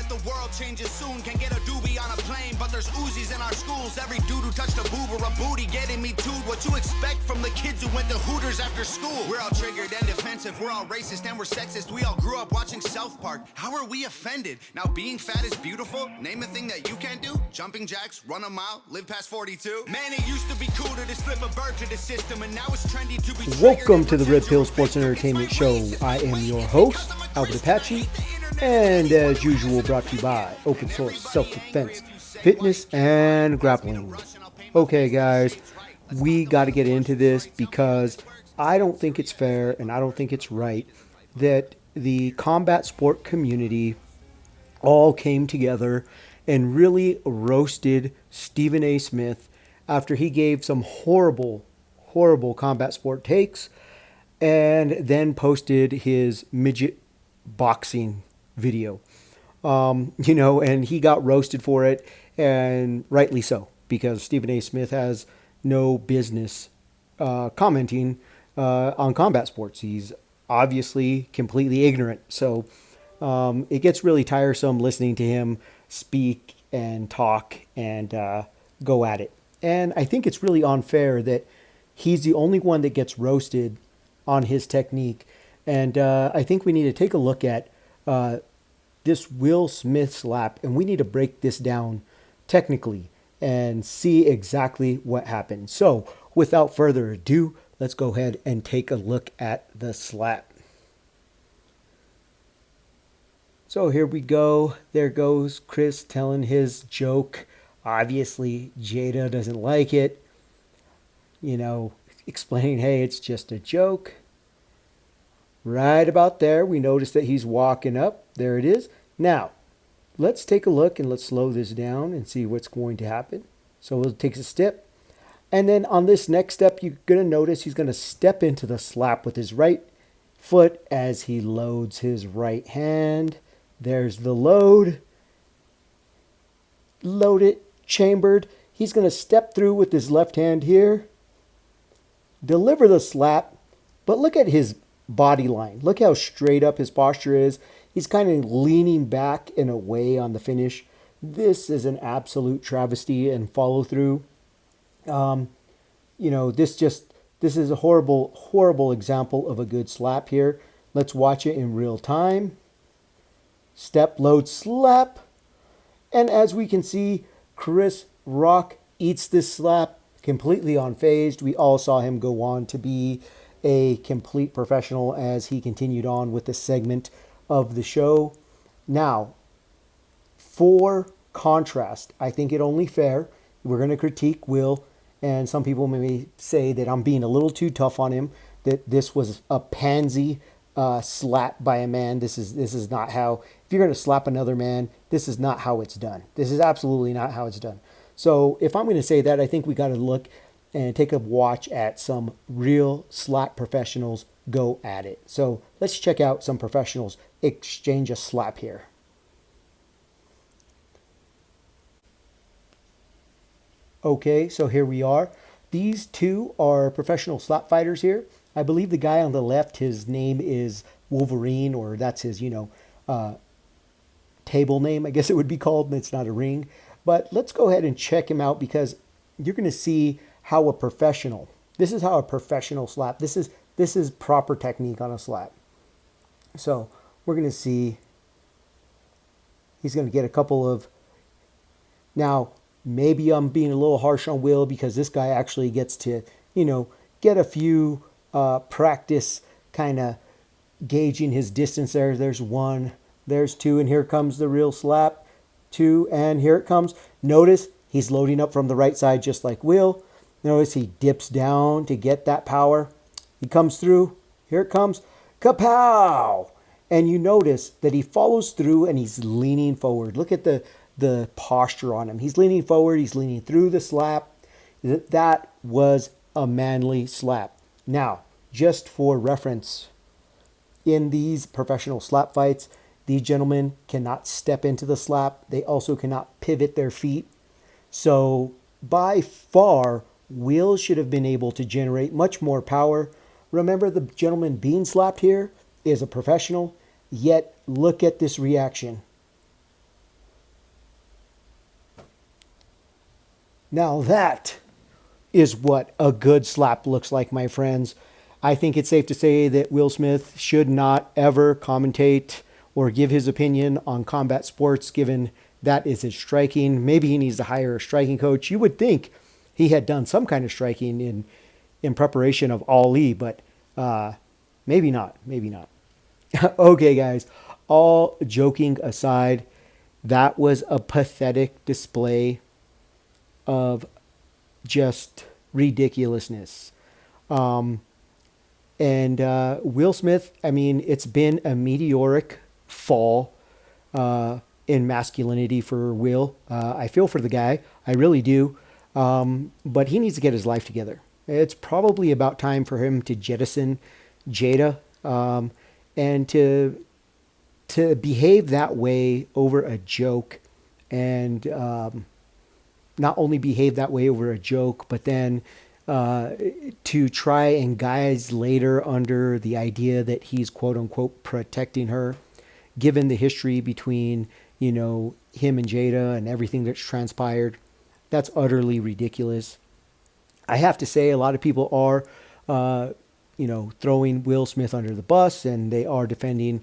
that the world changes soon. Can get a doobie on a plane, but there's Uzis in our schools. Every dude who touched a boob or a booty getting me too. What you expect from the kids who went to Hooters after school? We're all triggered and defensive, we're all racist and we're sexist. We all grew up watching South Park. How are we offended? Now being fat is beautiful? Name a thing that you can't do? Jumping jacks, run a mile, live past 42? Man, it used to be cool to just flip a bird to the system, and now it's trendy to be. Welcome to the Red Pill Sports Entertainment Show. I am your host, Albert Apache, and as usual brought to you by Open Source Self-Defense, Fitness, and Grappling. Okay guys, we got to get into this because I don't think it's fair and I don't think it's right that the combat sport community all came together and really roasted Stephen A. Smith after he gave some horrible combat sport takes and then posted his midget boxing video. And he got roasted for it, and rightly so, because Stephen A. Smith has no business commenting on combat sports. He's obviously completely ignorant. So it gets really tiresome listening to him speak and talk and go at it. And I think it's really unfair that he's the only one that gets roasted on his technique. And I think we need to take a look at this Will Smith slap, and we need to break this down technically and see exactly what happened. So without further ado, let's go ahead and take a look at the slap. So here we go. There goes Chris telling his joke. Obviously, Jada doesn't like it. Explaining, hey, it's just a joke. Right about there, we notice that he's walking up. There it is. Now, let's take a look and let's slow this down and see what's going to happen. So we'll take a step. And then on this next step, you're going to notice he's going to step into the slap with his right foot as he loads his right hand. There's the load. Load it, chambered. He's going to step through with his left hand here. Deliver the slap. But look at his body line. Look how straight up his posture is. He's kind of leaning back in a way on the finish. This is an absolute travesty and follow through. This is a horrible example of a good slap here. Let's watch it in real time. Step, load, slap. And as we can see, Chris Rock eats this slap completely unfazed. We all saw him go on to be a complete professional as he continued on with the segment of the show. Now, for contrast, I think it only fair. We're going to critique Will, and some people may say that I'm being a little too tough on him, that this was a pansy slap by a man. This is not how, if you're going to slap another man, this is not how it's done. This is absolutely not how it's done. So if I'm going to say that, I think we got to look and take a watch at some real slap professionals go at it. So let's check out some professionals exchange a slap here. Okay, so here we are. These two are professional slap fighters here. I believe the guy on the left, his name is Wolverine, or that's his, table name, I guess it would be called, and it's not a ring. But let's go ahead and check him out because you're going to see how a professional, this is how a professional slap, this is proper technique on a slap. So we're going to see, he's going to get a couple of, now maybe I'm being a little harsh on Will because this guy actually gets to, get a few practice kind of gauging his distance there. There's one, there's two, and here comes the real slap. Two, and here it comes. Notice he's loading up from the right side just like Will. Notice he dips down to get that power. He comes through. Here it comes. Kapow! And you notice that he follows through and he's leaning forward. Look at the posture on him. He's leaning forward. He's leaning through the slap. That was a manly slap. Now, just for reference, in these professional slap fights, these gentlemen cannot step into the slap. They also cannot pivot their feet. So by far, Will should have been able to generate much more power. Remember, the gentleman being slapped here is a professional, yet look at this reaction. Now that is what a good slap looks like, my friends. I think it's safe to say that Will Smith should not ever commentate or give his opinion on combat sports, given that is his striking. Maybe he needs to hire a striking coach. You would think he had done some kind of striking in preparation of Ali, but maybe not. Maybe not. Okay, guys, all joking aside, that was a pathetic display of just ridiculousness. And Will Smith, I mean, it's been a meteoric fall in masculinity for Will. I feel for the guy. I really do. But he needs to get his life together. It's probably about time for him to jettison Jada and to behave that way over a joke, and not only behave that way over a joke, but then to try and guise later under the idea that he's quote unquote protecting her, given the history between, you know, him and Jada and everything that's transpired. That's utterly ridiculous. I have to say, a lot of people are, throwing Will Smith under the bus, and they are defending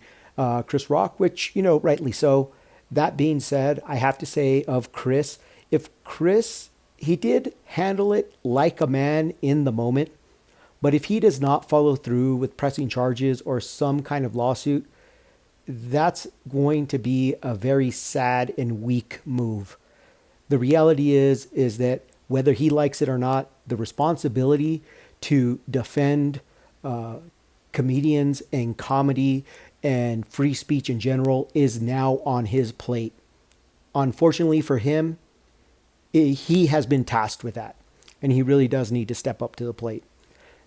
Chris Rock, which, rightly so. That being said, I have to say of Chris, if Chris, he did handle it like a man in the moment, but if he does not follow through with pressing charges or some kind of lawsuit, that's going to be a very sad and weak move. The reality is that whether he likes it or not, the responsibility to defend comedians and comedy and free speech in general is now on his plate. Unfortunately for him, he has been tasked with that, and he really does need to step up to the plate.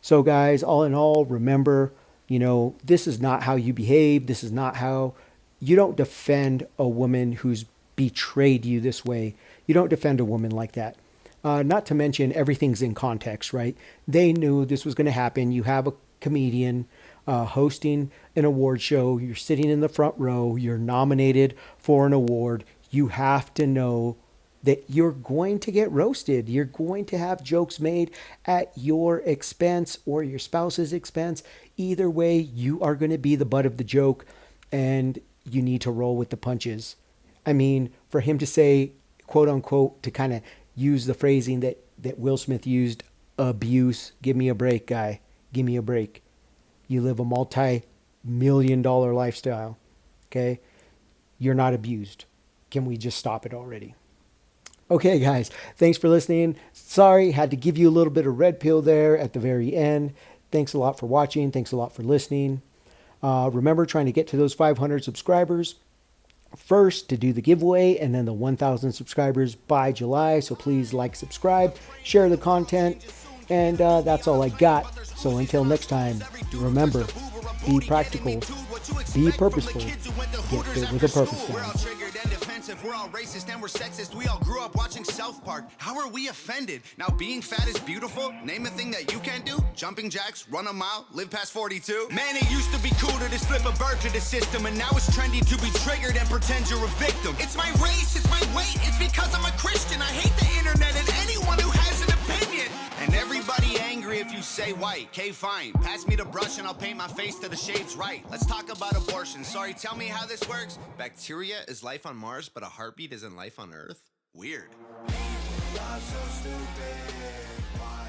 So guys, all in all, remember, this is not how you behave. This is not how you don't defend a woman who's betrayed you this way. You don't defend a woman like that. Not to mention everything's in context, right? They knew this was going to happen. You have a comedian hosting an award show. You're sitting in the front row. You're nominated for an award. You have to know that you're going to get roasted. You're going to have jokes made at your expense or your spouse's expense. Either way, you are going to be the butt of the joke, and you need to roll with the punches. I mean, for him to say, quote unquote, to kind of use the phrasing that Will Smith used, abuse, give me a break, guy. Give me a break. You live a multi-million-dollar lifestyle, okay? You're not abused. Can we just stop it already? Okay, guys, thanks for listening. Sorry, had to give you a little bit of red pill there at the very end. Thanks a lot for watching. Thanks a lot for listening. Remember, trying to get to those 500 subscribers first to do the giveaway, and then the 1,000 subscribers by July. So please like, subscribe, share the content, and that's all I got. So until next time, remember, be practical, be purposeful, get fit with a purpose, guys. We're all racist and we're sexist. We all grew up watching South Park. How are we offended? Now being fat is beautiful. Name a thing that you can't do. Jumping jacks, run a mile, live past 42. Man, it used to be cool to just flip a bird to the system, and now it's trendy to be triggered and pretend you're a victim. It's my race, it's my weight, it's because I'm a Christian. I hate the internet and anyone who has an opinion. And everybody angry if you say white. Okay, fine. Pass me the brush and I'll paint my face to the shades right. Let's talk about abortion. Sorry, tell me how this works. Bacteria is life on Mars, but a heartbeat isn't life on Earth? Weird. People are so stupid. Why?